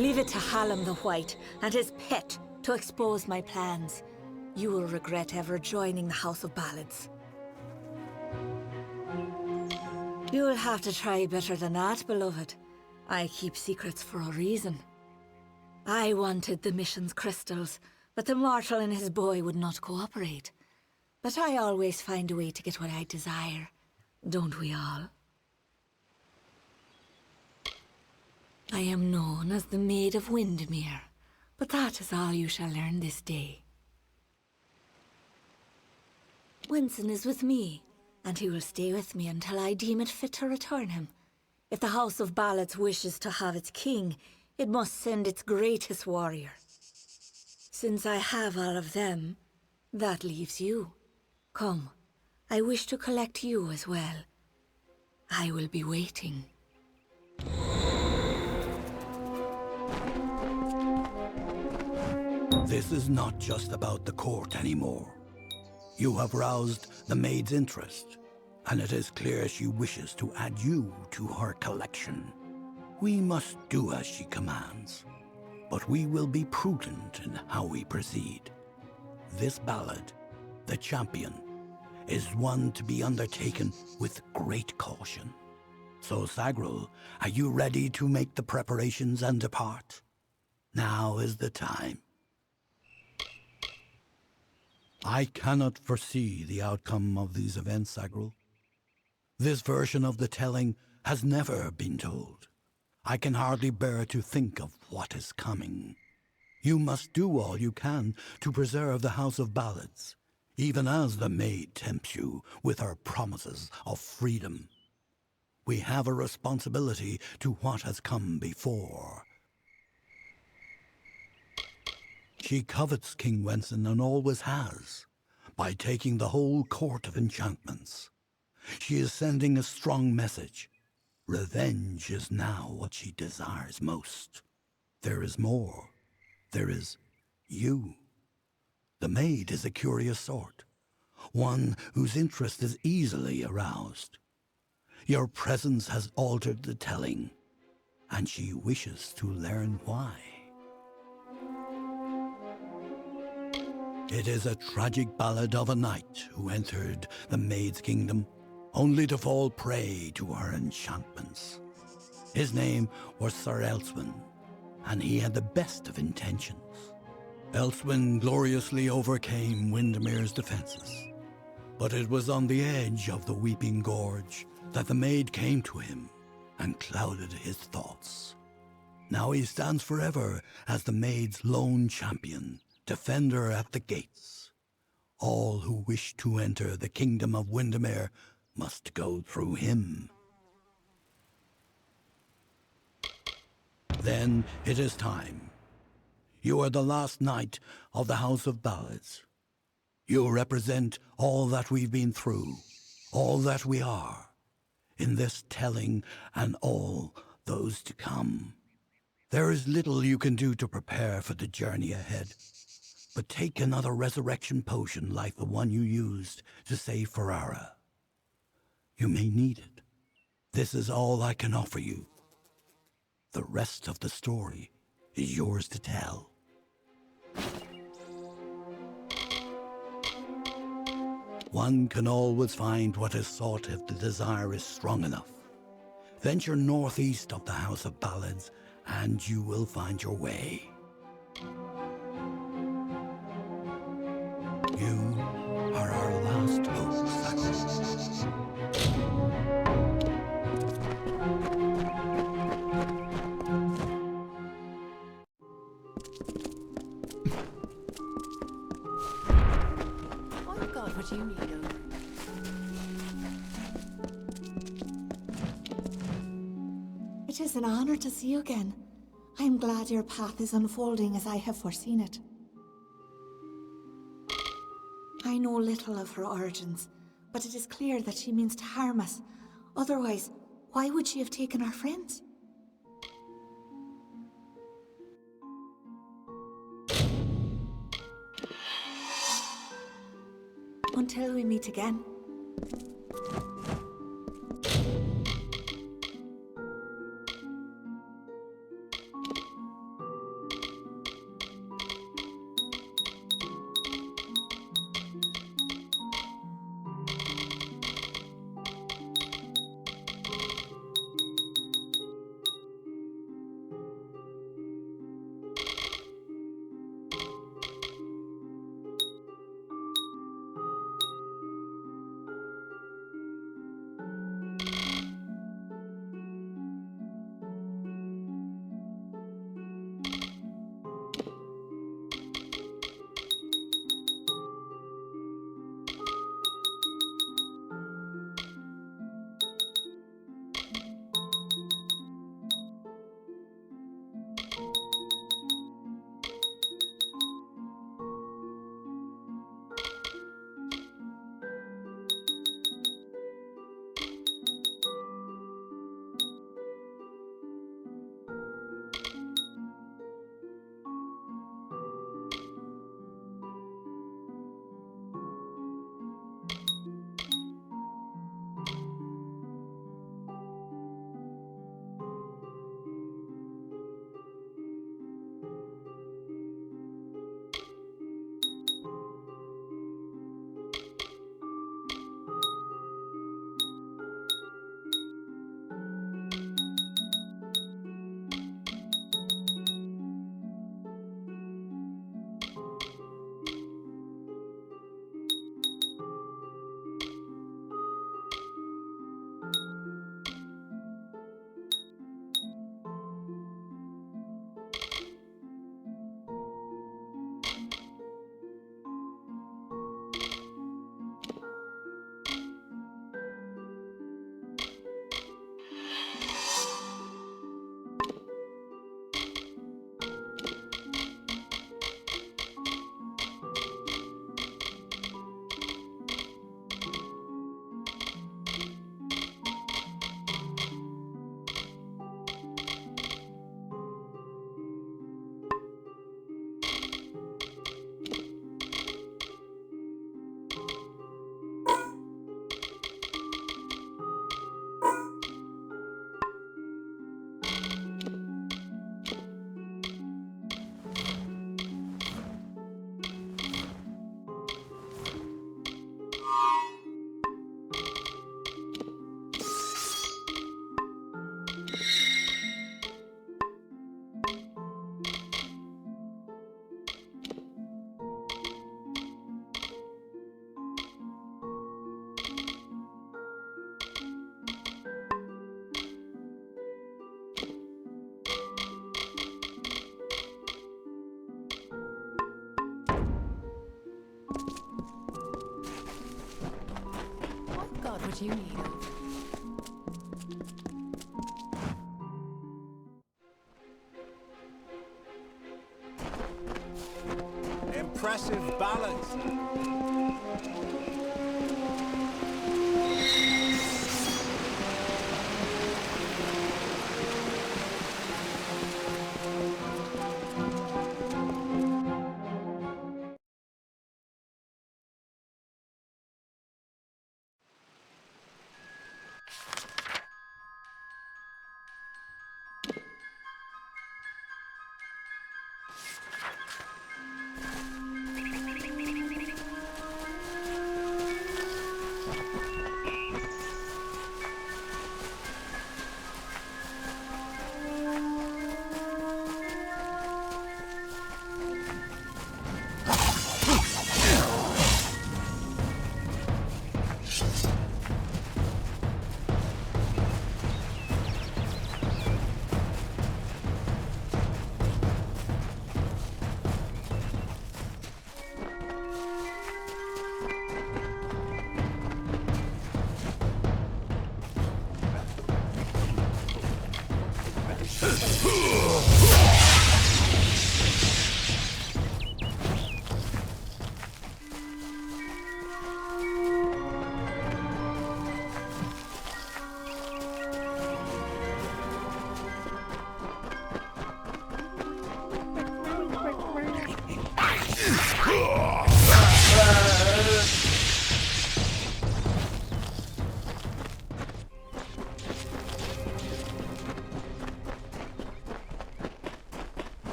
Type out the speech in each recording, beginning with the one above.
Leave it to Hallam the White and his pet to expose my plans. You will regret ever joining the House of Ballads. You will have to try better than that, beloved. I keep secrets for a reason. I wanted the mission's crystals, but the mortal and his boy would not cooperate. But I always find a way to get what I desire. Don't we all? I am known as the Maid of Windemir, but that is all you shall learn this day. Winston is with me, and he will stay with me until I deem it fit to return him. If the House of Ballads wishes to have its king, it must send its greatest warrior. Since I have all of them, that leaves you. Come, I wish to collect you as well. I will be waiting. This is not just about the court anymore. You have roused the maid's interest, and it is clear she wishes to add you to her collection. We must do as she commands, but we will be prudent in how we proceed. This ballad, The Champion, is one to be undertaken with great caution. So, Sagrul, are you ready to make the preparations and depart? Now is the time. I cannot foresee the outcome of these events, Sagrul. This version of the telling has never been told. I can hardly bear to think of what is coming. You must do all you can to preserve the House of Ballads, even as the maid tempts you with her promises of freedom. We have a responsibility to what has come before. She covets King Wenson and always has, by taking the whole court of enchantments. She is sending a strong message. Revenge is now what she desires most. There is more. There is you. The maid is a curious sort, one whose interest is easily aroused. Your presence has altered the telling, and she wishes to learn why. It is a tragic ballad of a knight who entered the maid's kingdom, only to fall prey to her enchantments. His name was Sir Elswin, and he had the best of intentions. Elswin gloriously overcame Windemir's defenses, but it was on the edge of the Weeping Gorge that the maid came to him and clouded his thoughts. Now he stands forever as the maid's lone champion, defender at the gates. All who wish to enter the Kingdom of Windemir must go through him. Then it is time. You are the last knight of the House of Ballads. You represent all that we've been through, all that we are, in this telling and all those to come. There is little you can do to prepare for the journey ahead, but take another resurrection potion like the one you used to save Ferrara. You may need it. This is all I can offer you. The rest of the story is yours to tell. One can always find what is sought if the desire is strong enough. Venture northeast of the House of Ballads, and you will find your way. You are our last hope, Sagrul. I've got what you need. It is an honor to see you again. I am glad your path is unfolding as I have foreseen it. I know little of her origins, but it is clear that she means to harm us. Otherwise, why would she have taken our friends? Until we meet again. what you need. Impressive balance.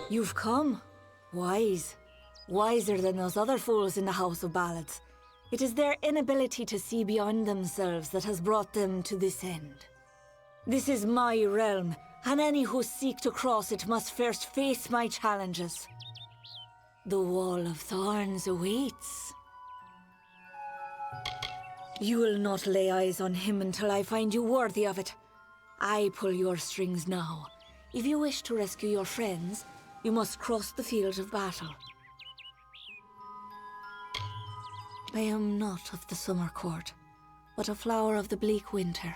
You've come. Wise. Wiser than those other fools in the House of Ballads. It is their inability to see beyond themselves that has brought them to this end. This is my realm, and any who seek to cross it must first face my challenges. The Wall of Thorns awaits. You will not lay eyes on him until I find you worthy of it. I pull your strings now. If you wish to rescue your friends, you must cross the field of battle. I am not of the summer court, but a flower of the bleak winter,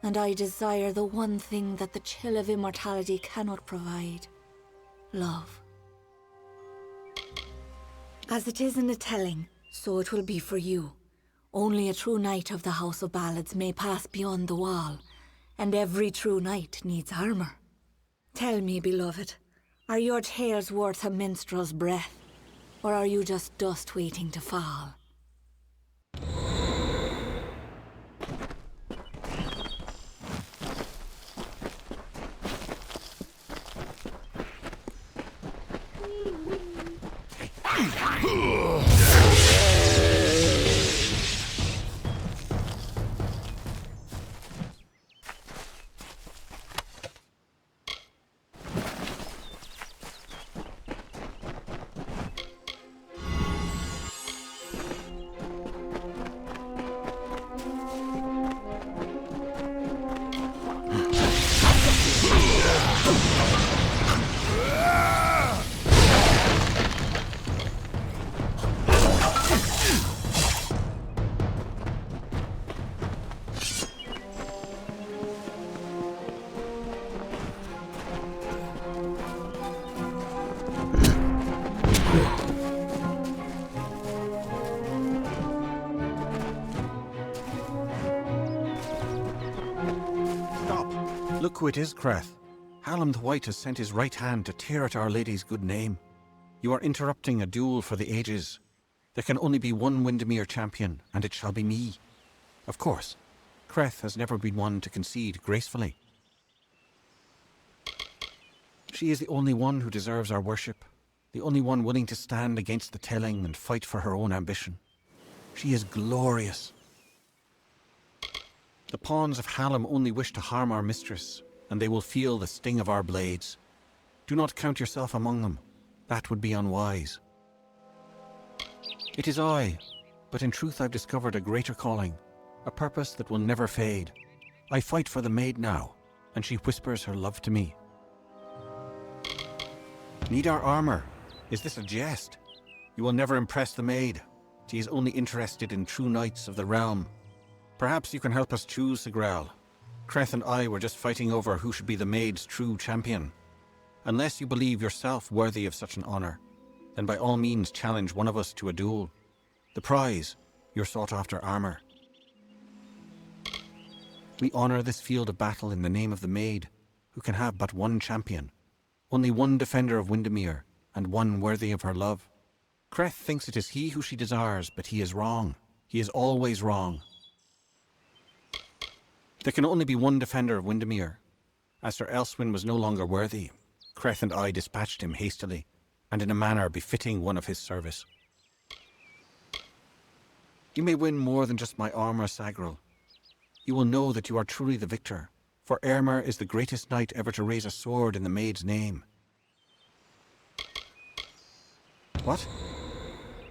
and I desire the one thing that the chill of immortality cannot provide: love. As it is in the telling, so it will be for you. Only a true knight of the House of Ballads may pass beyond the wall, and every true knight needs armor. Tell me, beloved, are your tales worth a minstrel's breath, or are you just dust waiting to fall? Look who it is, Creth. Hallam the White has sent his right hand to tear at Our Lady's good name. You are interrupting a duel for the ages. There can only be one Windemir champion, and it shall be me. Of course, Creth has never been one to concede gracefully. She is the only one who deserves our worship, the only one willing to stand against the telling and fight for her own ambition. She is glorious. The pawns of Hallam only wish to harm our mistress, and they will feel the sting of our blades. Do not count yourself among them. That would be unwise. It is I, but in truth I've discovered a greater calling, a purpose that will never fade. I fight for the maid now, and she whispers her love to me. Need our armor? Is this a jest? You will never impress the maid. She is only interested in true knights of the realm. Perhaps you can help us choose, Sigral. Creth and I were just fighting over who should be the maid's true champion. Unless you believe yourself worthy of such an honor, then by all means challenge one of us to a duel. The prize, your sought-after armor. We honor this field of battle in the name of the maid, who can have but one champion. Only one defender of Windemere, and one worthy of her love. Creth thinks it is he who she desires, but he is wrong. He is always wrong. There can only be one defender of Windemere. As Sir Elswin was no longer worthy, Creth and I dispatched him hastily, and in a manner befitting one of his service. You may win more than just my armor, Sagril. You will know that you are truly the victor, for Eärmer is the greatest knight ever to raise a sword in the maid's name. What?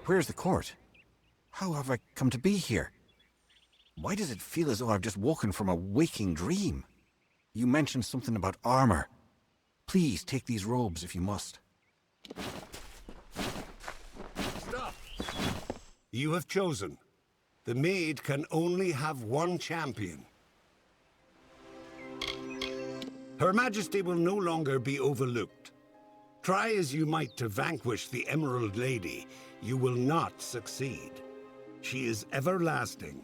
Where's the court? How have I come to be here? Why does it feel as though I've just woken from a waking dream? You mentioned something about armor. Please take these robes if you must. Stop! You have chosen. The maid can only have one champion. Her Majesty will no longer be overlooked. Try as you might to vanquish the Emerald Lady, you will not succeed. She is everlasting.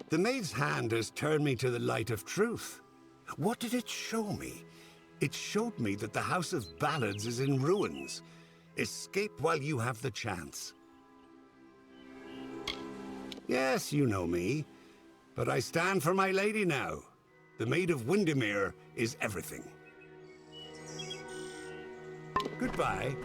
The maid's hand has turned me to the light of truth. What did it show me? It showed me that the House of Ballads is in ruins. Escape while you have the chance. Yes, you know me, but I stand for my lady now. The Maid of Windemere is everything. Goodbye.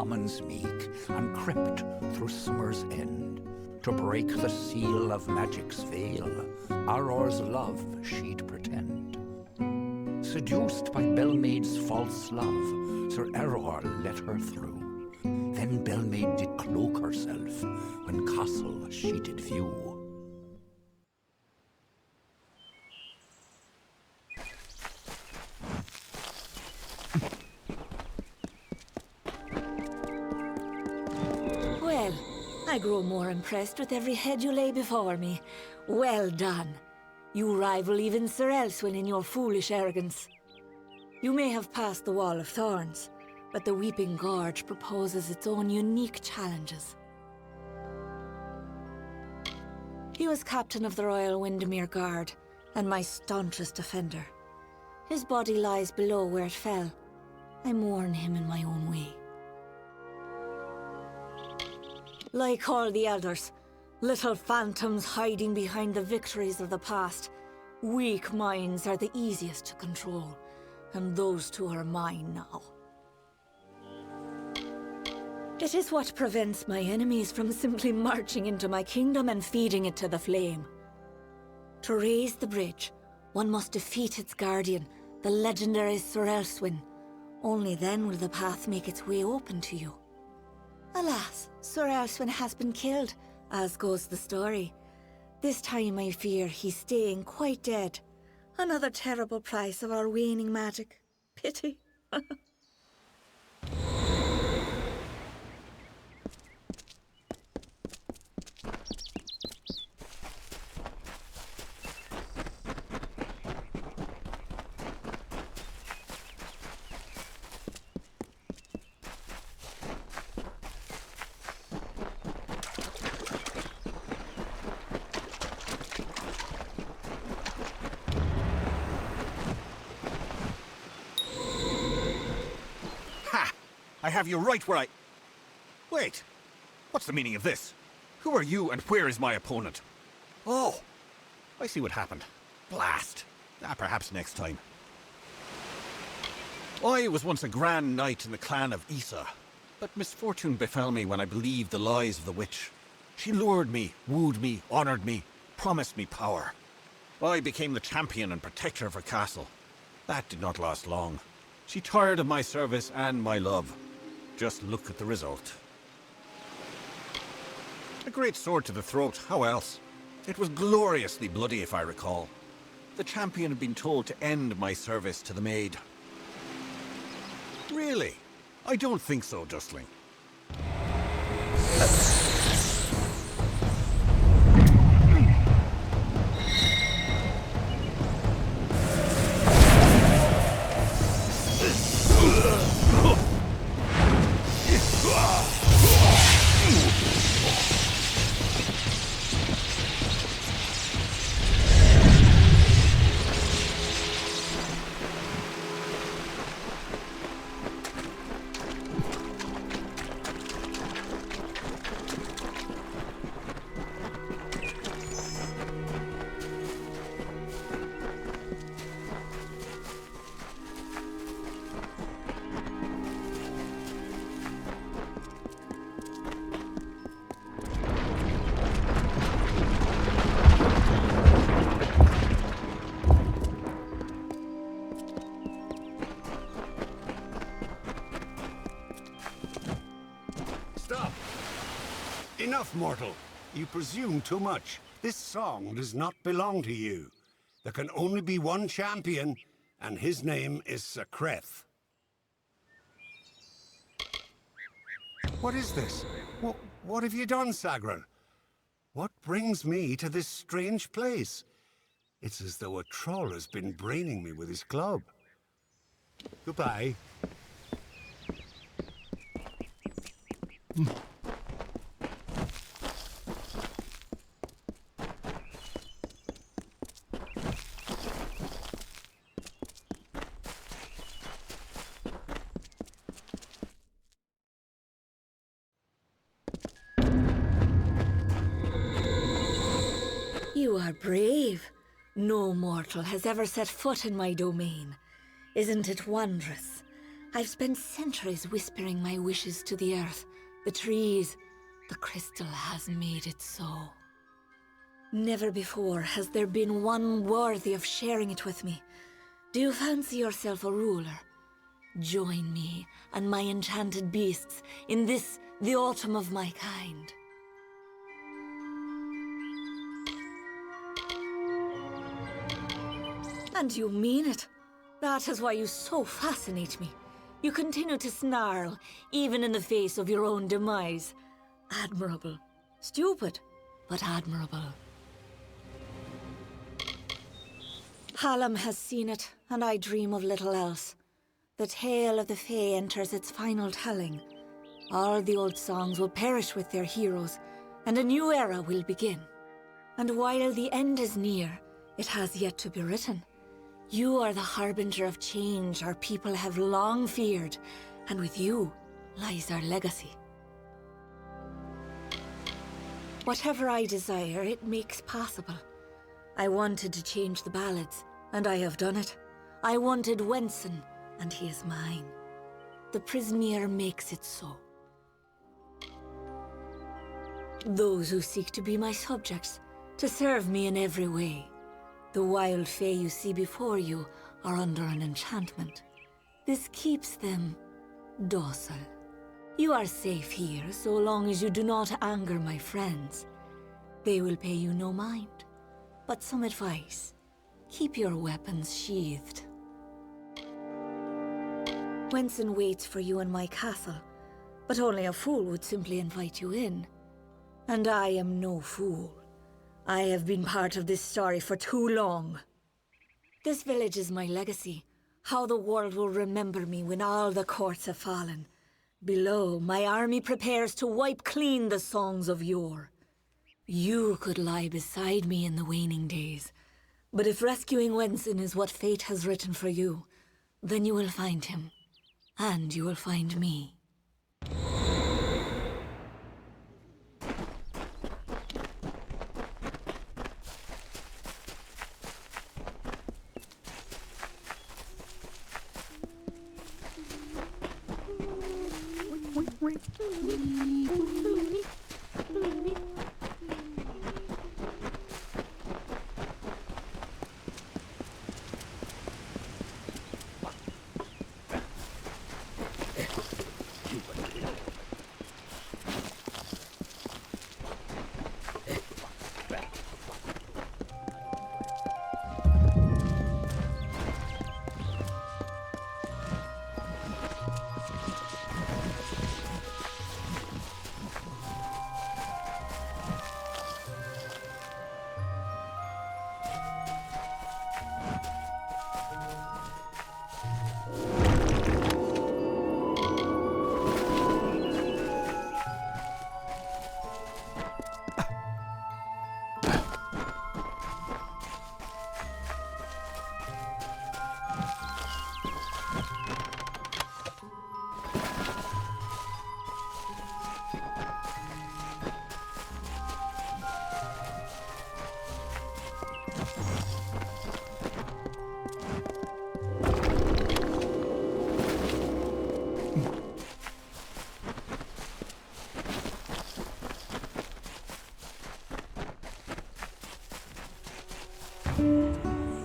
commons meek, and crept through summer's end, to break the seal of magic's veil, Auror's love she'd pretend. Seduced by Belmaid's false love, Sir Auror let her through. Then Belmaid did cloak herself, when castle she did view. Well, I grow more impressed with every head you lay before me. Well done. You rival even Sir Elswin in your foolish arrogance. You may have passed the Wall of Thorns, but the Weeping Gorge proposes its own unique challenges. He was captain of the Royal Windermere Guard, and my staunchest defender. His body lies below where it fell. I mourn him in my own way. Like all the elders, little phantoms hiding behind the victories of the past, weak minds are the easiest to control, and those two are mine now. It is what prevents my enemies from simply marching into my kingdom and feeding it to the flame. To raise the bridge, one must defeat its guardian, the legendary Sir Elswin. Only then will the path make its way open to you. Alas, Sir Elswin has been killed, as goes the story. This time I fear he's staying quite dead. Another terrible price of our waning magic. Pity. I have you right where I... Wait! What's the meaning of this? Who are you and where is my opponent? Oh! I see what happened. Blast! Perhaps next time. I was once a grand knight in the clan of Isa, but misfortune befell me when I believed the lies of the witch. She lured me, wooed me, honored me, promised me power. I became the champion and protector of her castle. That did not last long. She tired of my service and my love. Just look at the result. A great sword to the throat, how else? It was gloriously bloody, if I recall. The champion had been told to end my service to the maid. Really? I don't think so, Dustling. Enough, mortal. You presume too much. This song does not belong to you. There can only be one champion, and his name is Sakreth. What is this? What have you done, Sagran? What brings me to this strange place? It's as though a troll has been braining me with his club. Goodbye. You are brave. No mortal has ever set foot in my domain. Isn't it wondrous? I've spent centuries whispering my wishes to the earth, the trees. The crystal has made it so. Never before has there been one worthy of sharing it with me. Do you fancy yourself a ruler? Join me and my enchanted beasts in this, the autumn of my kind. And you mean it. That is why you so fascinate me. You continue to snarl, even in the face of your own demise. Admirable. Stupid, but admirable. Hallam has seen it, and I dream of little else. The tale of the Fae enters its final telling. All the old songs will perish with their heroes, and a new era will begin. And while the end is near, it has yet to be written. You are the harbinger of change our people have long feared, and with you lies our legacy. Whatever I desire, it makes possible. I wanted to change the ballads, and I have done it. I wanted Wenson, and he is mine. The Prismeer makes it so. Those who seek to be my subjects, to serve me in every way. The wild fae you see before you are under an enchantment. This keeps them docile. You are safe here so long as you do not anger my friends. They will pay you no mind. But some advice. Keep your weapons sheathed. Wenson waits for you in my castle, but only a fool would simply invite you in. And I am no fool. I have been part of this story for too long. This village is my legacy, how the world will remember me when all the courts have fallen. Below, my army prepares to wipe clean the songs of yore. You could lie beside me in the waning days, but if rescuing Wenson is what fate has written for you, then you will find him, and you will find me.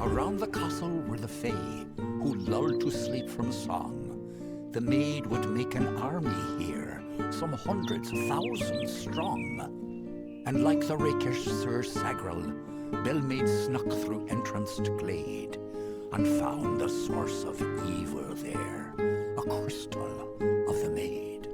Around the castle were the Fae, who lulled to sleep from song. The maid would make an army here, some hundreds of thousands strong. And like the rakish Sir Sagrel, Bellmaid snuck through entranced glade, and found the source of evil there, a crystal of the maid.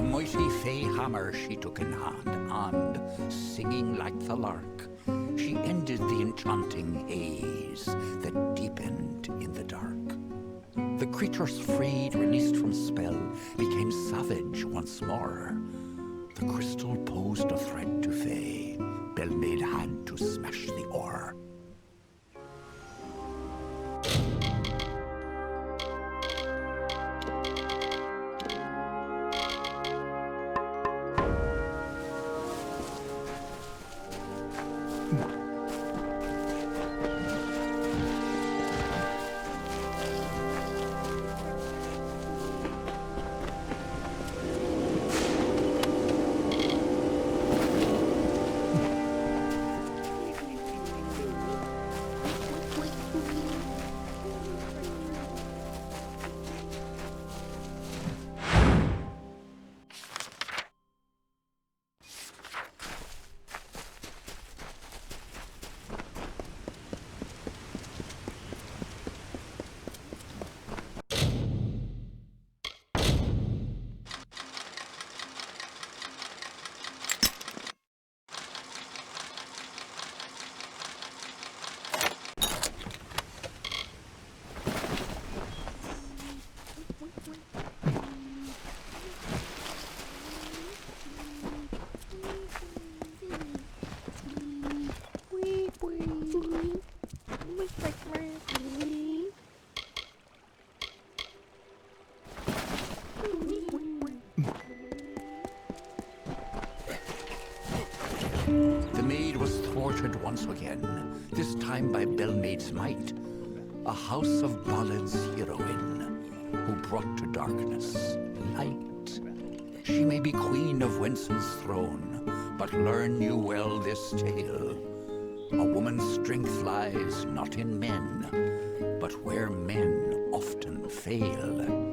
mighty fey hammer she took in hand, and, singing like the lark, she ended the enchanting haze that deepened in the dark. The creatures freed, released from spell, became savage once more. The crystal posed a threat to fey. Bellmaid had to smash the ore. Once again, this time by Bellmaid's might, a house of ballads heroine who brought to darkness light. She may be queen of Winson's throne, but learn you well this tale. A woman's strength lies not in men, but where men often fail.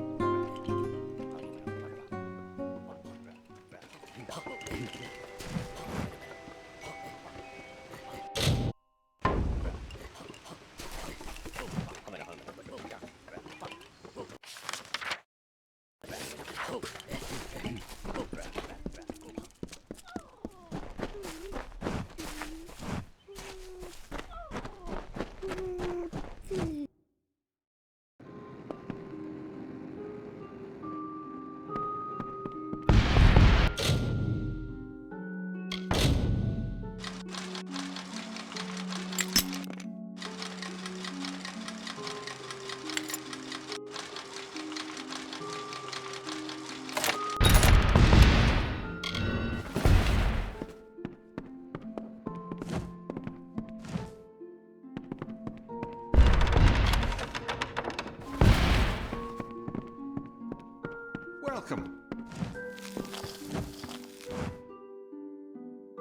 Welcome.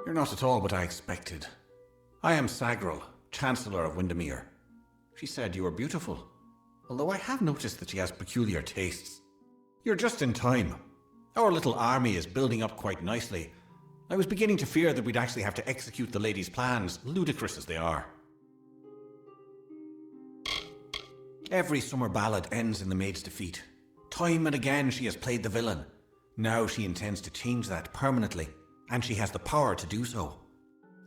You're not at all what I expected. I am Sagril, Chancellor of Windemir. She said you were beautiful, although I have noticed that she has peculiar tastes. You're just in time. Our little army is building up quite nicely. I was beginning to fear that we'd actually have to execute the lady's plans, ludicrous as they are. Every summer ballad ends in the maid's defeat. Time and again she has played the villain. Now she intends to change that permanently, and she has the power to do so.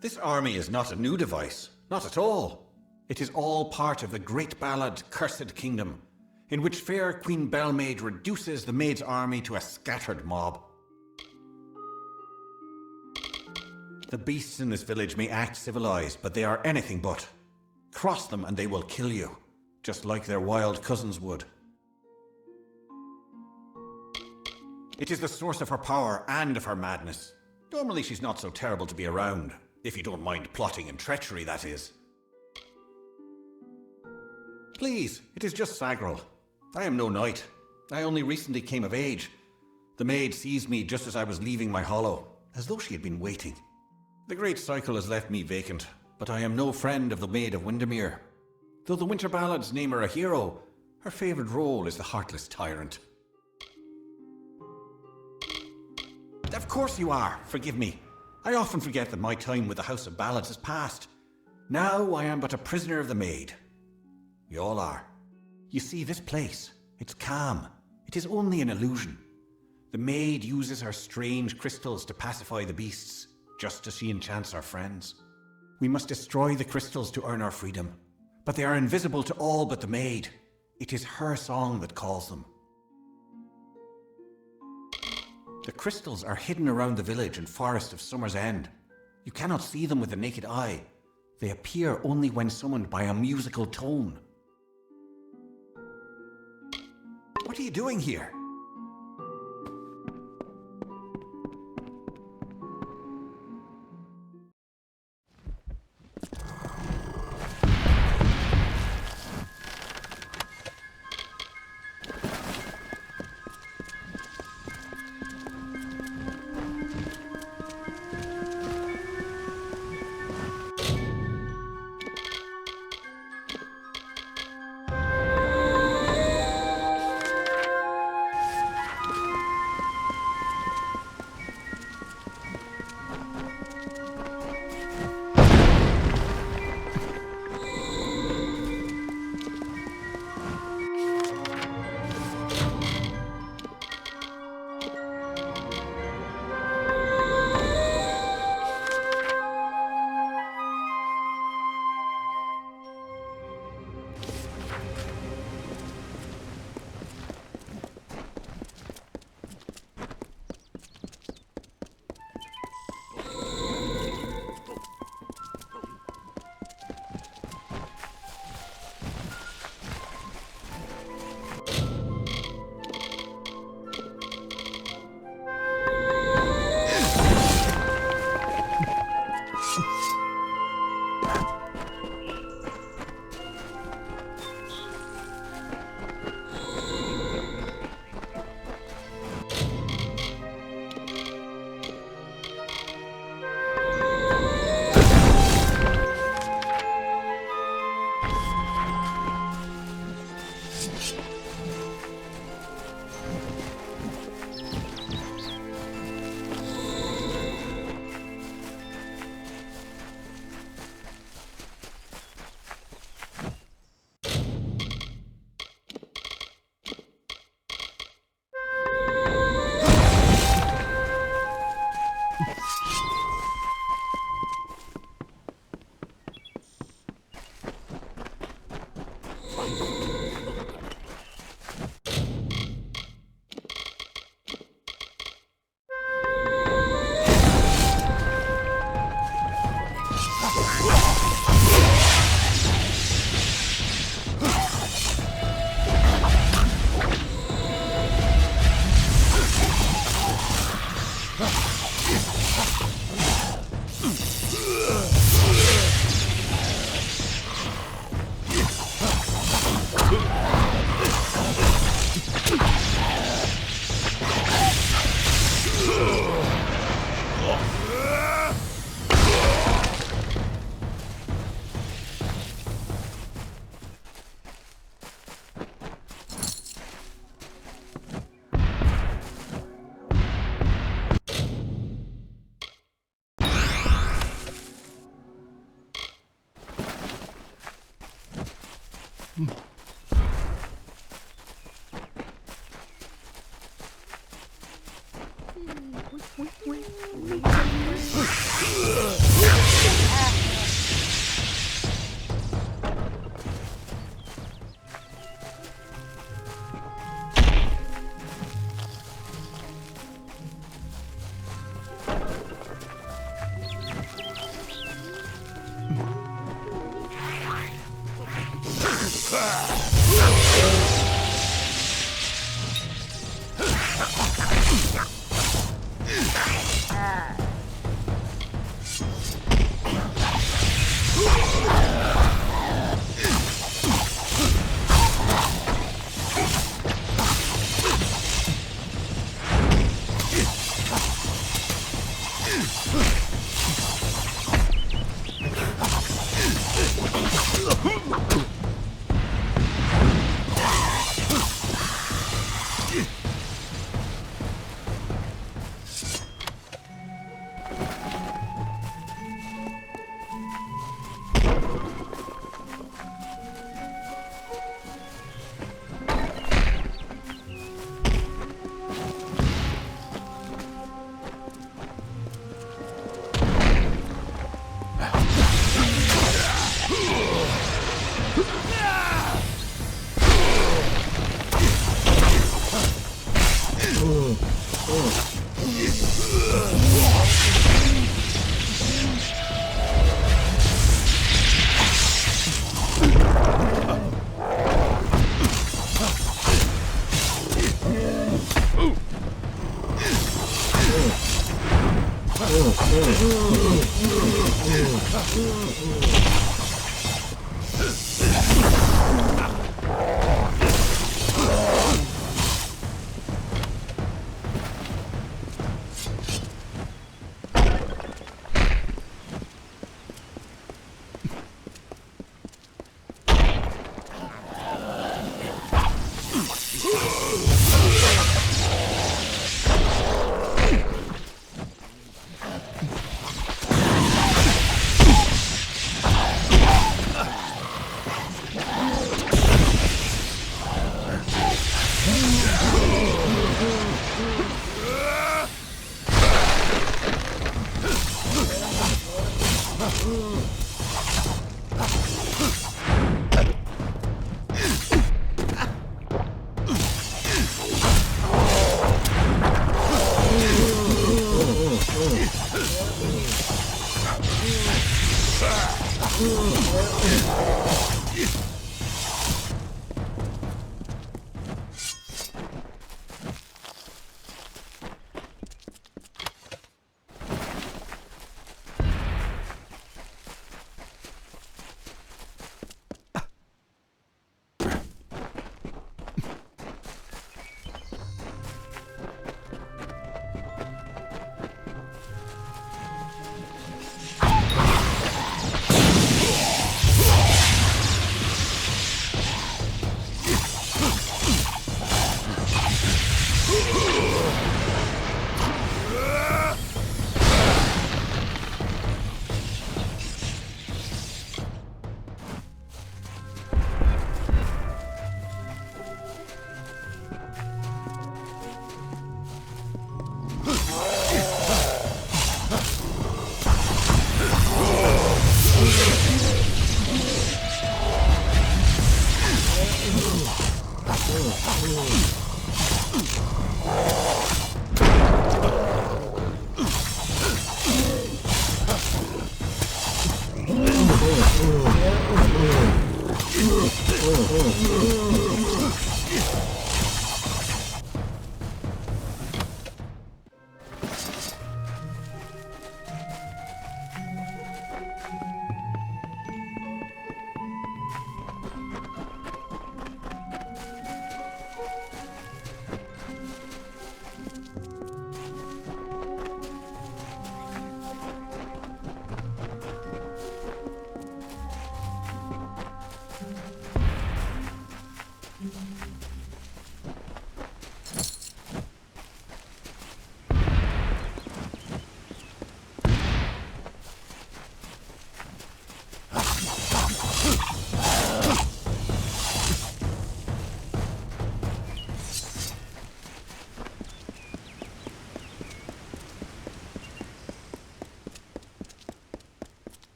This army is not a new device, not at all. It is all part of the great ballad Cursed Kingdom, in which fair Queen Bellmaid reduces the maid's army to a scattered mob. The beasts in this village may act civilized, but they are anything but. Cross them and they will kill you, just like their wild cousins would. It is the source of her power and of her madness. Normally she's not so terrible to be around, if you don't mind plotting and treachery, that is. Please, it is just Sagril. I am no knight. I only recently came of age. The maid seized me just as I was leaving my hollow, as though she had been waiting. The great cycle has left me vacant, but I am no friend of the Maid of Windemir. Though the winter ballads name her a hero, her favourite role is the heartless tyrant. Of course you are, forgive me. I often forget that my time with the House of Ballads is past. Now I am but a prisoner of the maid. We all are. You see, this place, it's calm. It is only an illusion. The maid uses her strange crystals to pacify the beasts, just as she enchants our friends. We must destroy the crystals to earn our freedom, but they are invisible to all but the maid. It is her song that calls them. The crystals are hidden around the village and forest of Summer's End. You cannot see them with the naked eye. They appear only when summoned by a musical tone. What are you doing here?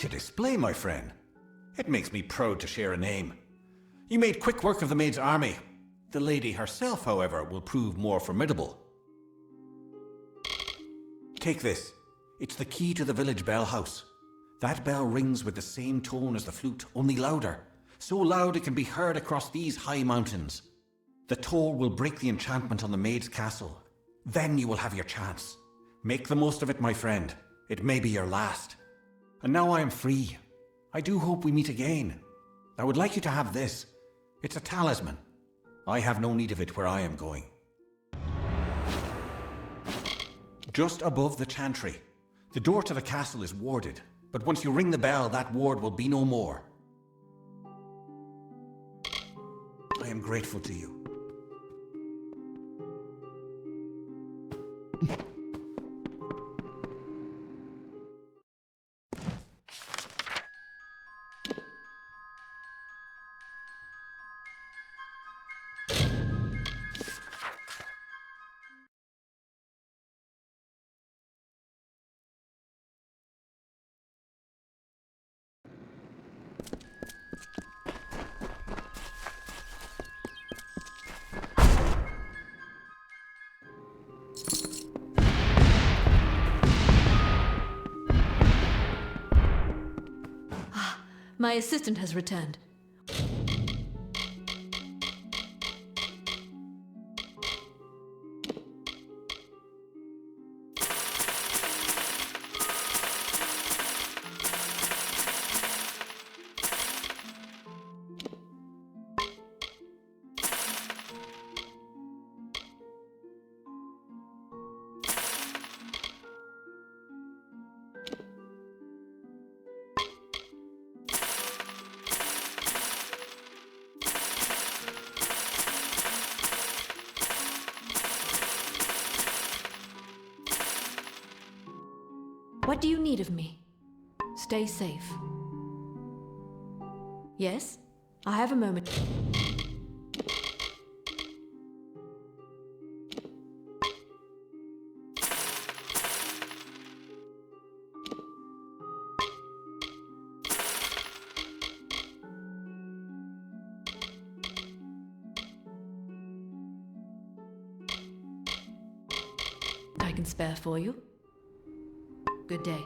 Quite a display, my friend. It makes me proud to share a name. You made quick work of the maid's army. The lady herself, however, will prove more formidable. Take this. It's the key to the village bell house. That bell rings with the same tone as the flute, only louder. So loud it can be heard across these high mountains. The toll will break the enchantment on the maid's castle. Then you will have your chance. Make the most of it, my friend. It may be your last. And now I am free. I do hope we meet again. I would like you to have this. It's a talisman. I have no need of it where I am going. Just above the chantry. The door to the castle is warded, but once you ring the bell, that ward will be no more. I am grateful to you. My assistant has returned. What do you need of me? Stay safe. Yes? I have a moment. I can spare for you. Good day.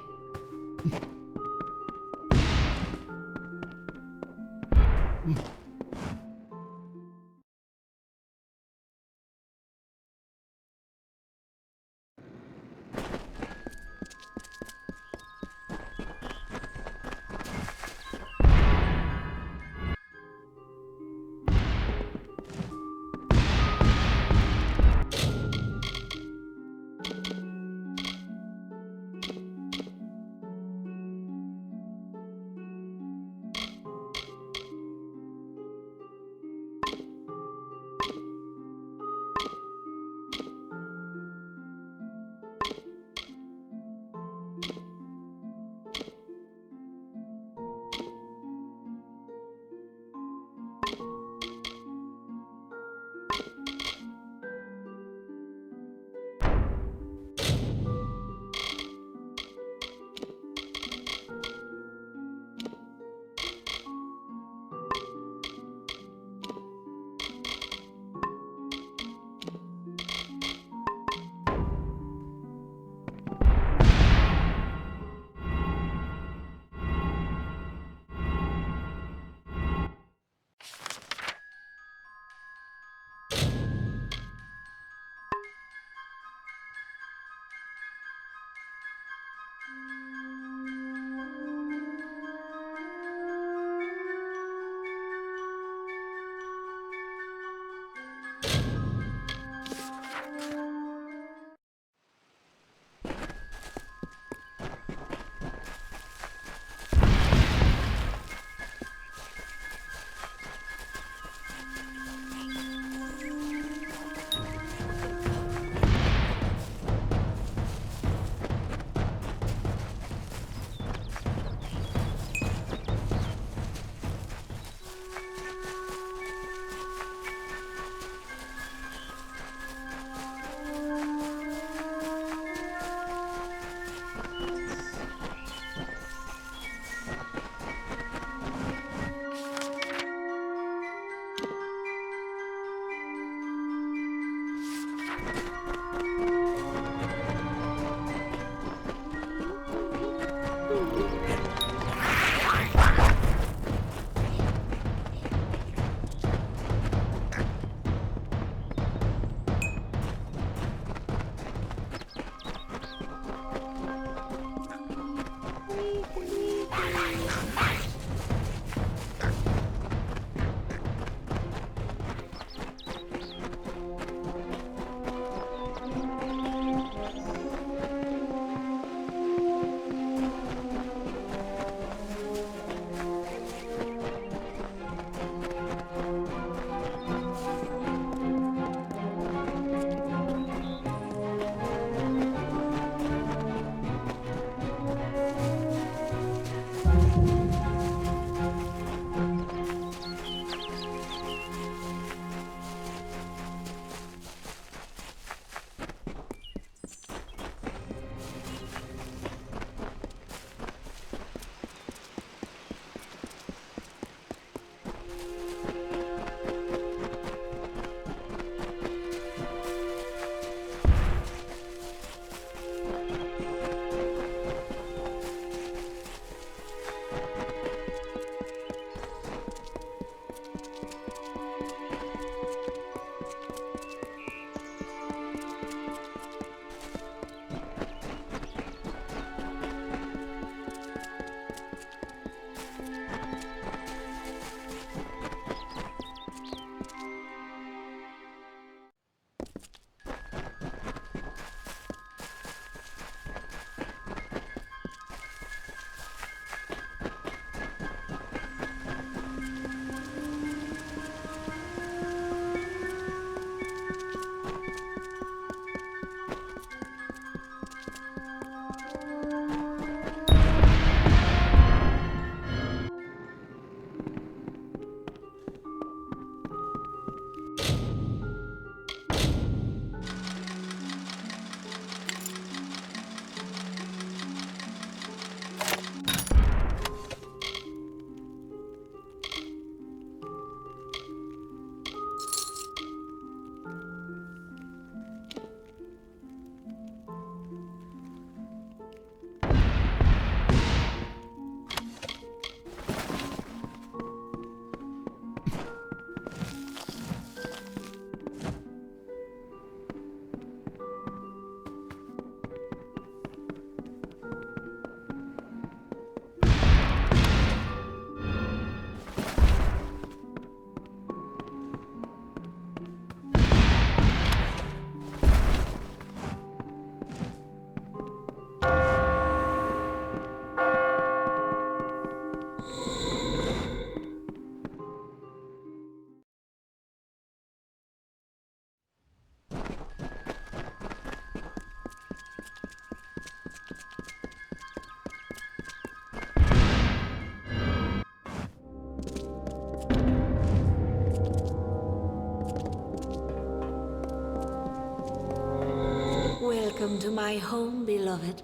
Welcome to my home, beloved.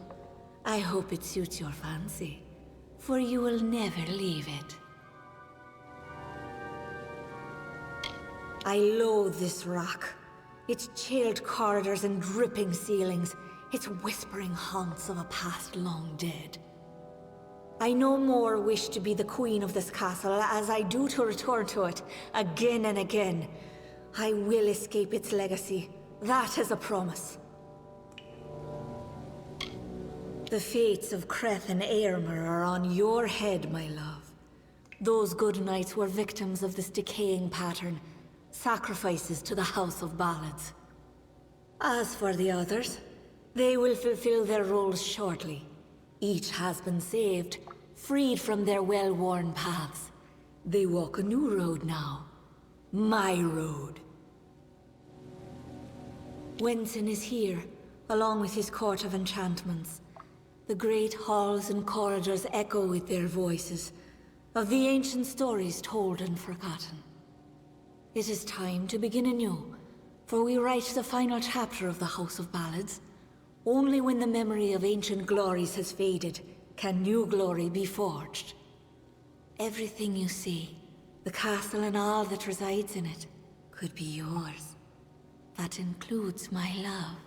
I hope it suits your fancy, for you will never leave it. I loathe this rock. Its chilled corridors and dripping ceilings, its whispering haunts of a past long dead. I no more wish to be the queen of this castle as I do to return to it again and again. I will escape its legacy. That is a promise. The fates of Creth and Aermer are on your head, my love. Those good knights were victims of this decaying pattern, sacrifices to the House of Ballads. As for the others, they will fulfill their roles shortly. Each has been saved, freed from their well-worn paths. They walk a new road now. My road. Wenson is here, along with his court of enchantments. The great halls and corridors echo with their voices, of the ancient stories told and forgotten. It is time to begin anew, for we write the final chapter of the House of Ballads. Only when the memory of ancient glories has faded, can new glory be forged. Everything you see, the castle and all that resides in it, could be yours. That includes my love.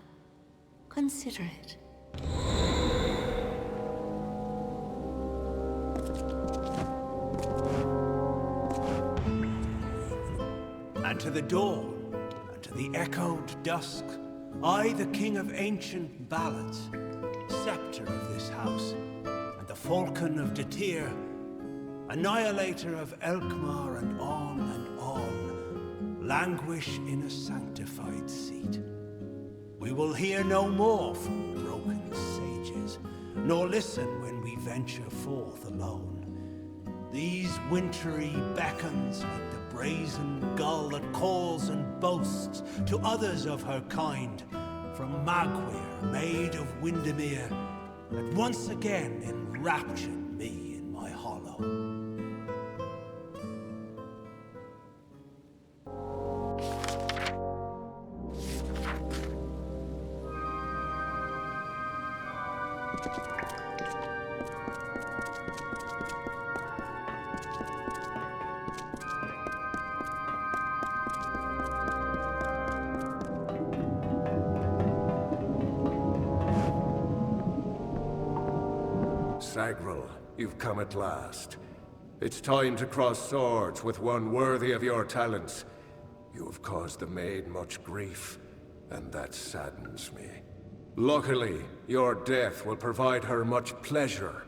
Consider it. And to the dawn, and to the echoed dusk, I, the king of ancient ballads, scepter of this house, and the falcon of Detir, annihilator of Elkmar, and on, languish in a sanctified seat. We will hear no more from broken sages, nor listen when we venture forth alone. These wintry beacons like the brazen gull that calls and boasts to others of her kind, from Magwir, maid of Windemir, that once again enraptured me in my hollow. Sagril, you've come at last. It's time to cross swords with one worthy of your talents. You have caused the maid much grief, and that saddens me. Luckily, your death will provide her much pleasure.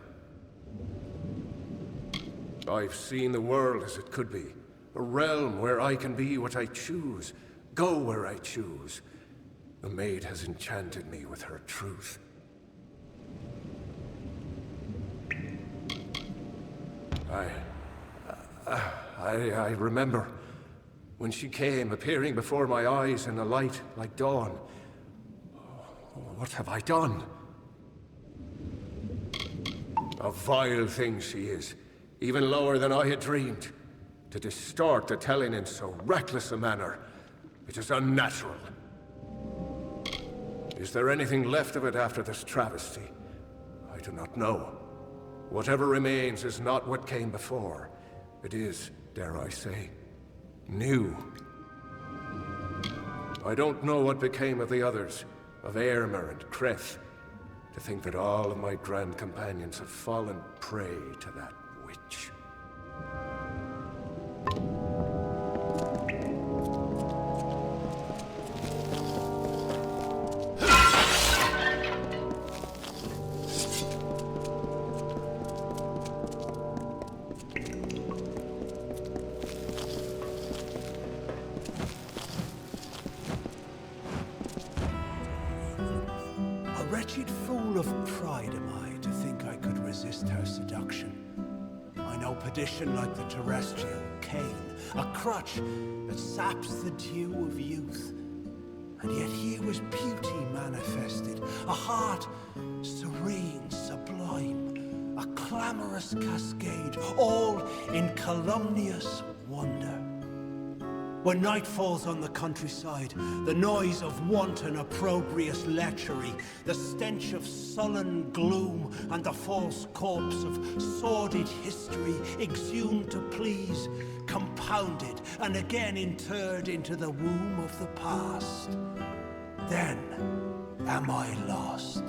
I've seen the world as it could be. A realm where I can be what I choose, go where I choose. The maid has enchanted me with her truth. I remember when she came, appearing before my eyes in a light like dawn. What have I done? A vile thing she is, even lower than I had dreamed. To distort the telling in so reckless a manner, it is unnatural. Is there anything left of it after this travesty? I do not know. Whatever remains is not what came before. It is, dare I say, new. I don't know what became of the others, of Aermer and Creth. To think that all of my grand companions have fallen prey to that witch. Wretched fool of pride am I to think I could resist her seduction. I know perdition like the terrestrial cane, a crutch that saps the dew of youth. And yet here was beauty manifested, a heart serene, sublime, a clamorous cascade, all in calumnious wonder. When night falls on the countryside, the noise of wanton opprobrious lechery, the stench of sullen gloom, and the false corpse of sordid history exhumed to please, compounded and again interred into the womb of the past. Then am I lost.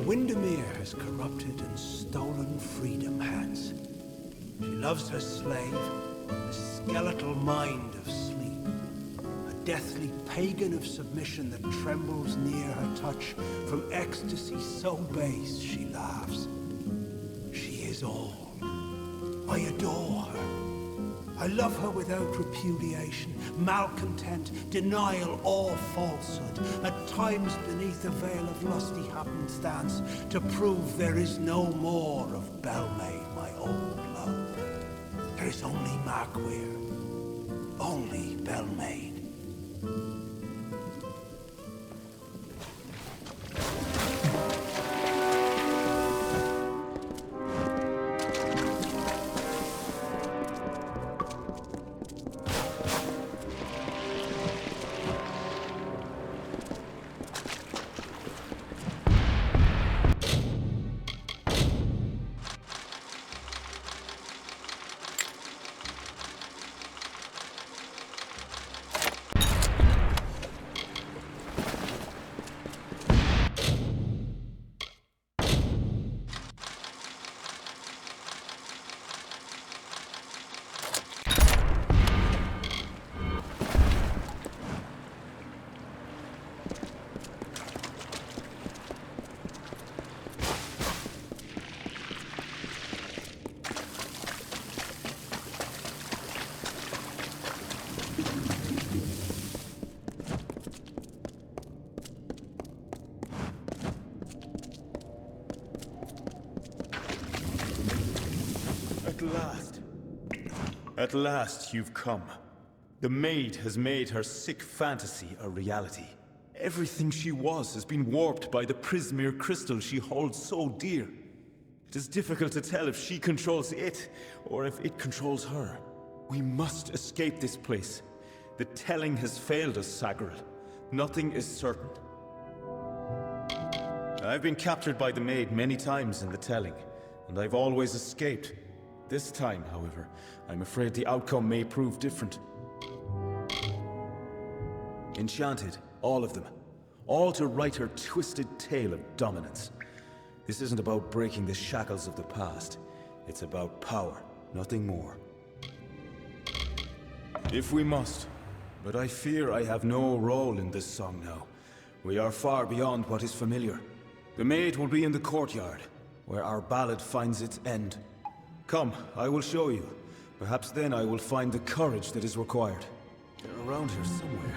Windemir has corrupted and stolen freedom, Hans. She loves her slave, a skeletal mind of sleep, a deathly pagan of submission that trembles near her touch. From ecstasy so base she laughs. She is all. I adore her. I love her without repudiation, malcontent, denial, or falsehood. At times beneath a veil of lusty happenstance, to prove there is no more of Belmaid, my old love. There is only Markweir, only Belmaid. At last you've come. The maid has made her sick fantasy a reality. Everything she was has been warped by the Prismere crystal she holds so dear. It is difficult to tell if she controls it, or if it controls her. We must escape this place. The telling has failed us, Sagaril. Nothing is certain. I've been captured by the maid many times in the telling, and I've always escaped. This time, however, I'm afraid the outcome may prove different. Enchanted, all of them. All to write her twisted tale of dominance. This isn't about breaking the shackles of the past. It's about power, nothing more. If we must, but I fear I have no role in this song now. We are far beyond what is familiar. The maid will be in the courtyard, where our ballad finds its end. Come, I will show you. Perhaps then I will find the courage that is required. They're around here somewhere.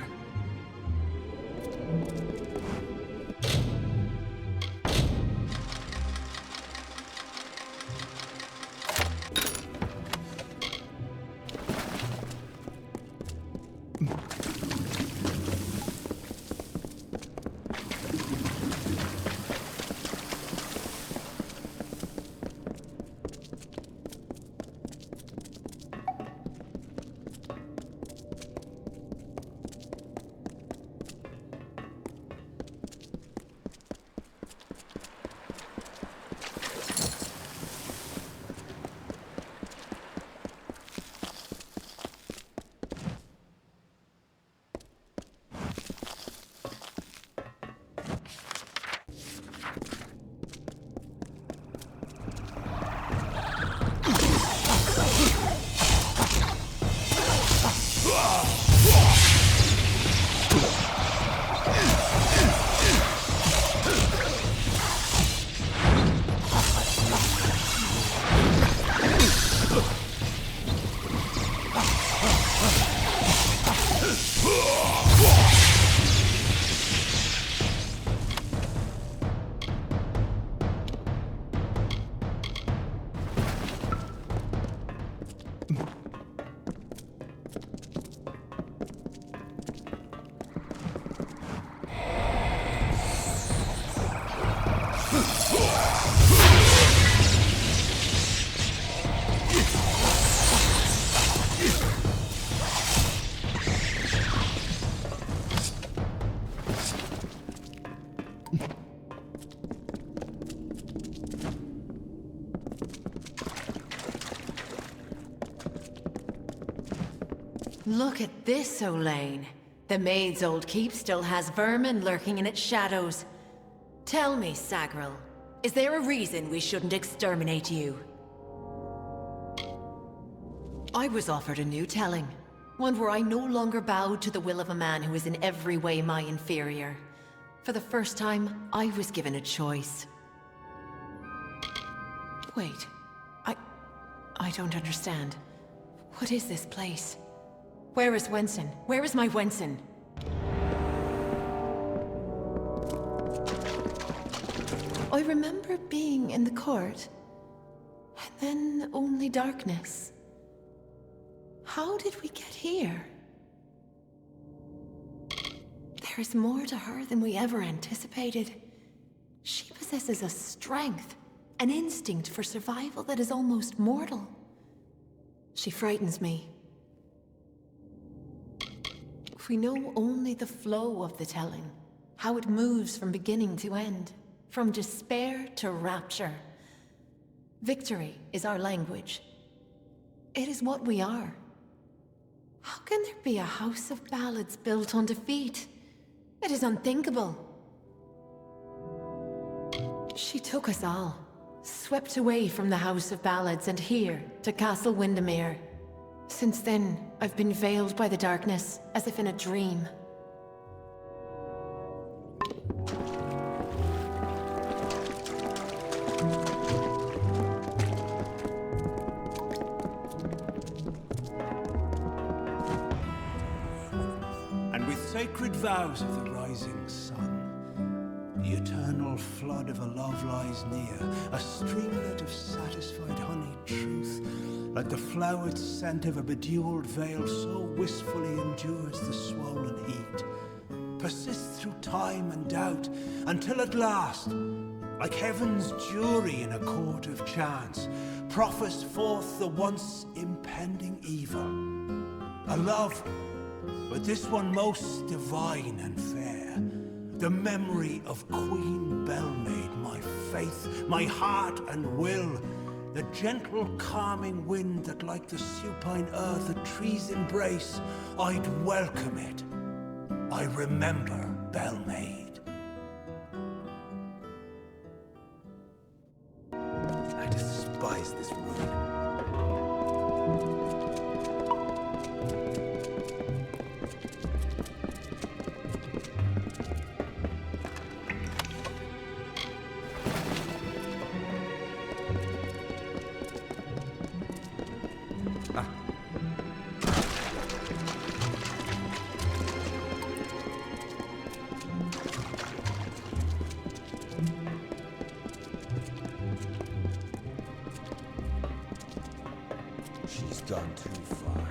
Look at this, Olaine. The maid's old keep still has vermin lurking in its shadows. Tell me, Sagril, is there a reason we shouldn't exterminate you? I was offered a new telling. One where I no longer bowed to the will of a man who is in every way my inferior. For the first time, I was given a choice. Wait. I don't understand. What is this place? Where is Wenson? Where is my Wenson? I remember being in the court, and then only darkness. How did we get here? There is more to her than we ever anticipated. She possesses a strength, an instinct for survival that is almost mortal. She frightens me. If we know only the flow of the telling, how it moves from beginning to end, from despair to rapture. Victory is our language. It is what we are. How can there be a house of ballads built on defeat? It is unthinkable. She took us all, swept away from the House of Ballads and here to Castle Windermere. Since then, I've been veiled by the darkness, as if in a dream. And with sacred vows of the rising sun, the eternal flood of a love lies near, a streamlet of satisfied honeyed truth, like the flowered scent of a bedewled veil, so wistfully endures the swollen heat, persists through time and doubt, until at last, like heaven's jury in a court of chance, proffers forth the once impending evil. A love, but this one most divine and fair, the memory of Queen Belmaid, my faith, my heart and will, the gentle calming wind that like the supine earth a tree's embrace, I'd welcome it. I remember Belmaid. I despise this ruin. gone too far.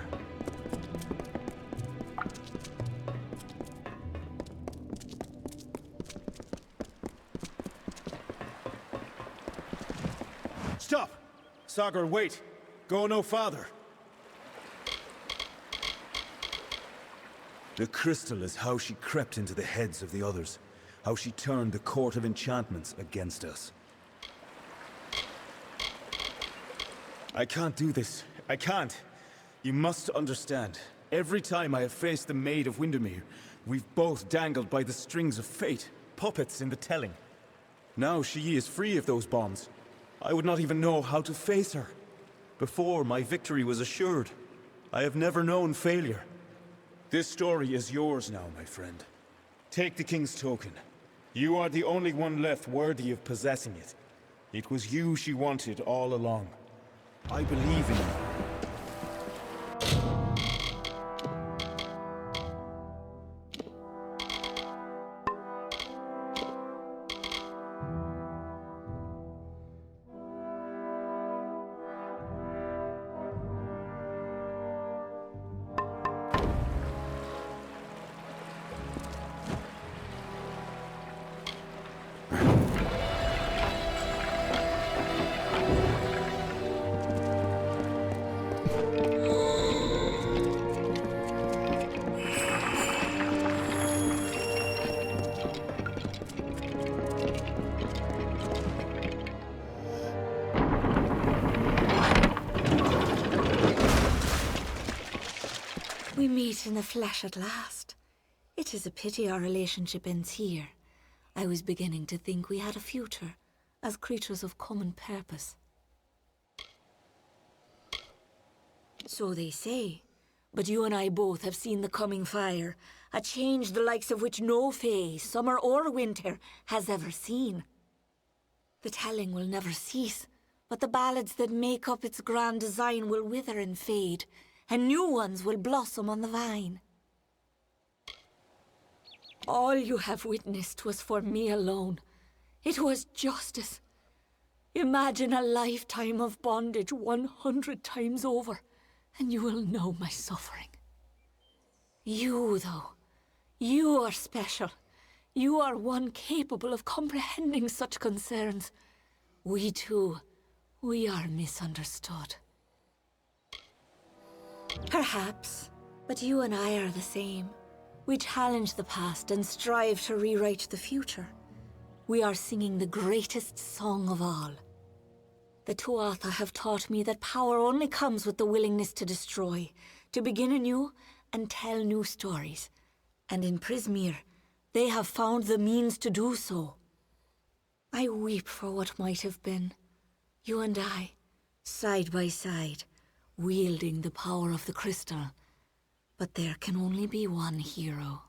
Stop! Sagar, wait! Go no farther! The crystal is how she crept into the heads of the others. How she turned the Court of Enchantments against us. I can't do this. I can't. You must understand. Every time I have faced the Maid of Windermere, we've both dangled by the strings of fate, puppets in the telling. Now she is free of those bonds. I would not even know how to face her. Before, my victory was assured. I have never known failure. This story is yours now, my friend. Take the King's token. You are the only one left worthy of possessing it. It was you she wanted all along. I believe in you. We meet in the flesh at last. It is a pity our relationship ends here. I was beginning to think we had a future, as creatures of common purpose. So they say, but you and I both have seen the coming fire, a change the likes of which no fae, summer or winter, has ever seen. The telling will never cease, but the ballads that make up its grand design will wither and fade, and new ones will blossom on the vine. All you have witnessed was for me alone. It was justice. Imagine a lifetime of bondage 100 times over, and you will know my suffering. You, though, you are special. You are one capable of comprehending such concerns. We too, we are misunderstood. Perhaps, but you and I are the same. We challenge the past and strive to rewrite the future. We are singing the greatest song of all. The Tuatha have taught me that power only comes with the willingness to destroy, to begin anew and tell new stories. And in Prismere, they have found the means to do so. I weep for what might have been. You and I, side by side, wielding the power of the crystal. But there can only be one hero.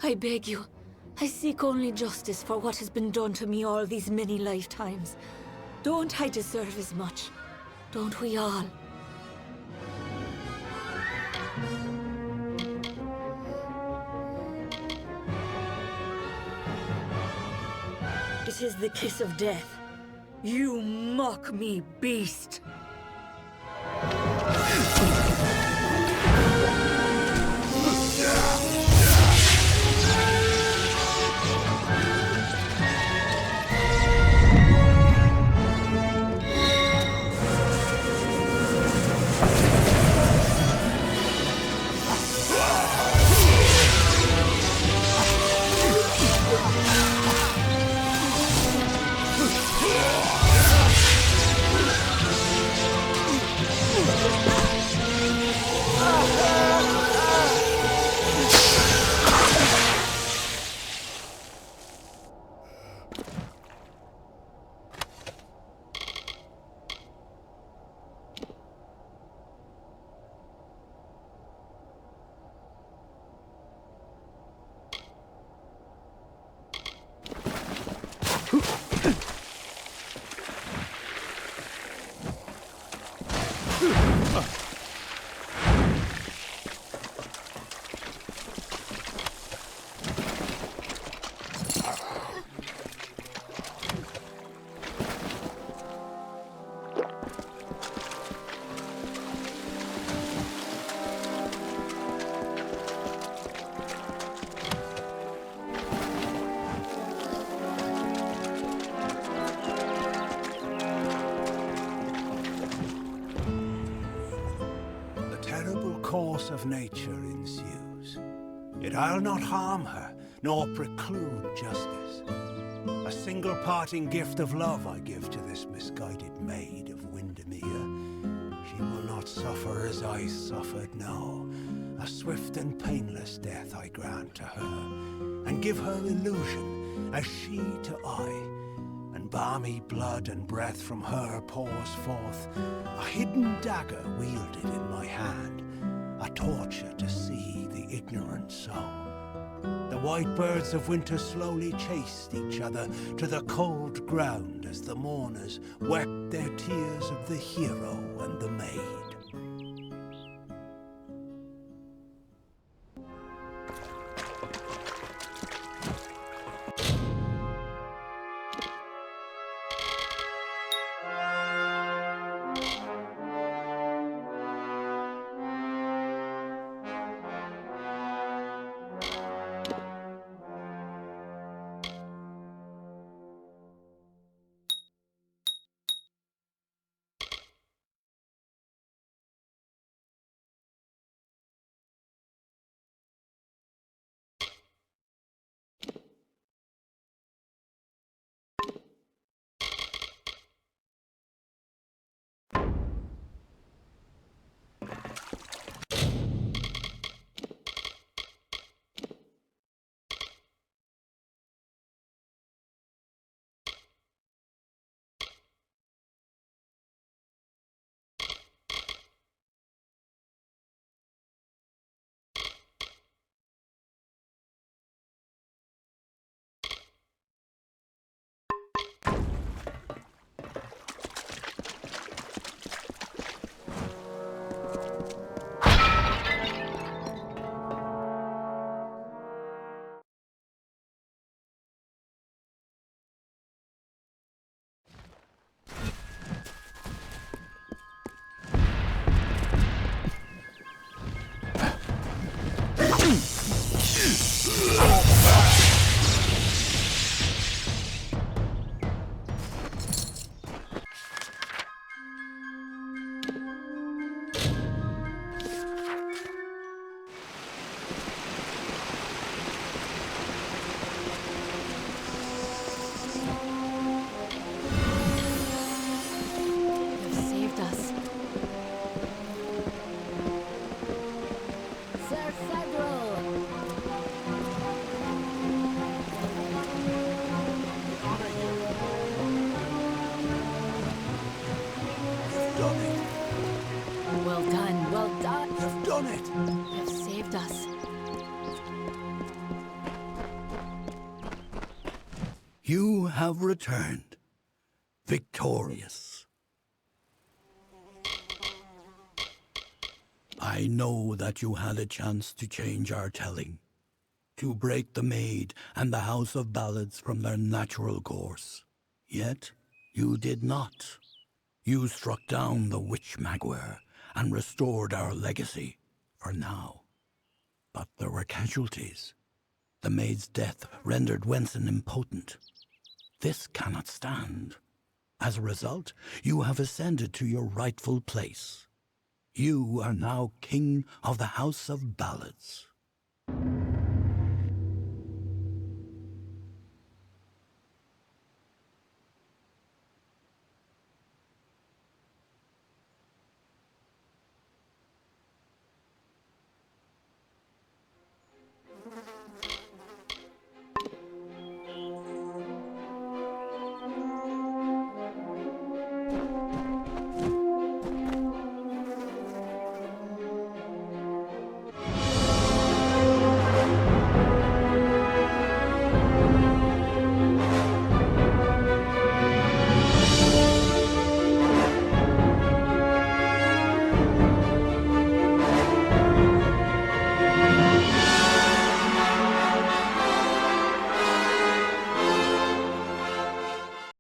I beg you. I seek only justice for what has been done to me all these many lifetimes. Don't I deserve as much? Don't we all? It is the kiss of death. You mock me, beast! Course of nature ensues. Yet I'll not harm her, nor preclude justice. A single parting gift of love I give to this misguided maid of Windemira. She will not suffer as I suffered, no. A swift and painless death I grant to her, and give her illusion as she to I. And balmy blood and breath from her pours forth, a hidden dagger wielded in my hand. A torture to see the ignorant soul. The white birds of winter slowly chased each other to the cold ground as the mourners wept their tears of the hero and the maid. You have returned, victorious. I know that you had a chance to change our telling, to break the Maid and the House of Ballads from their natural course. Yet, you did not. You struck down the Witch Magware and restored our legacy, for now. But there were casualties. The Maid's death rendered Wenson impotent. This cannot stand. As a result, you have ascended to your rightful place. You are now King of the House of Ballads.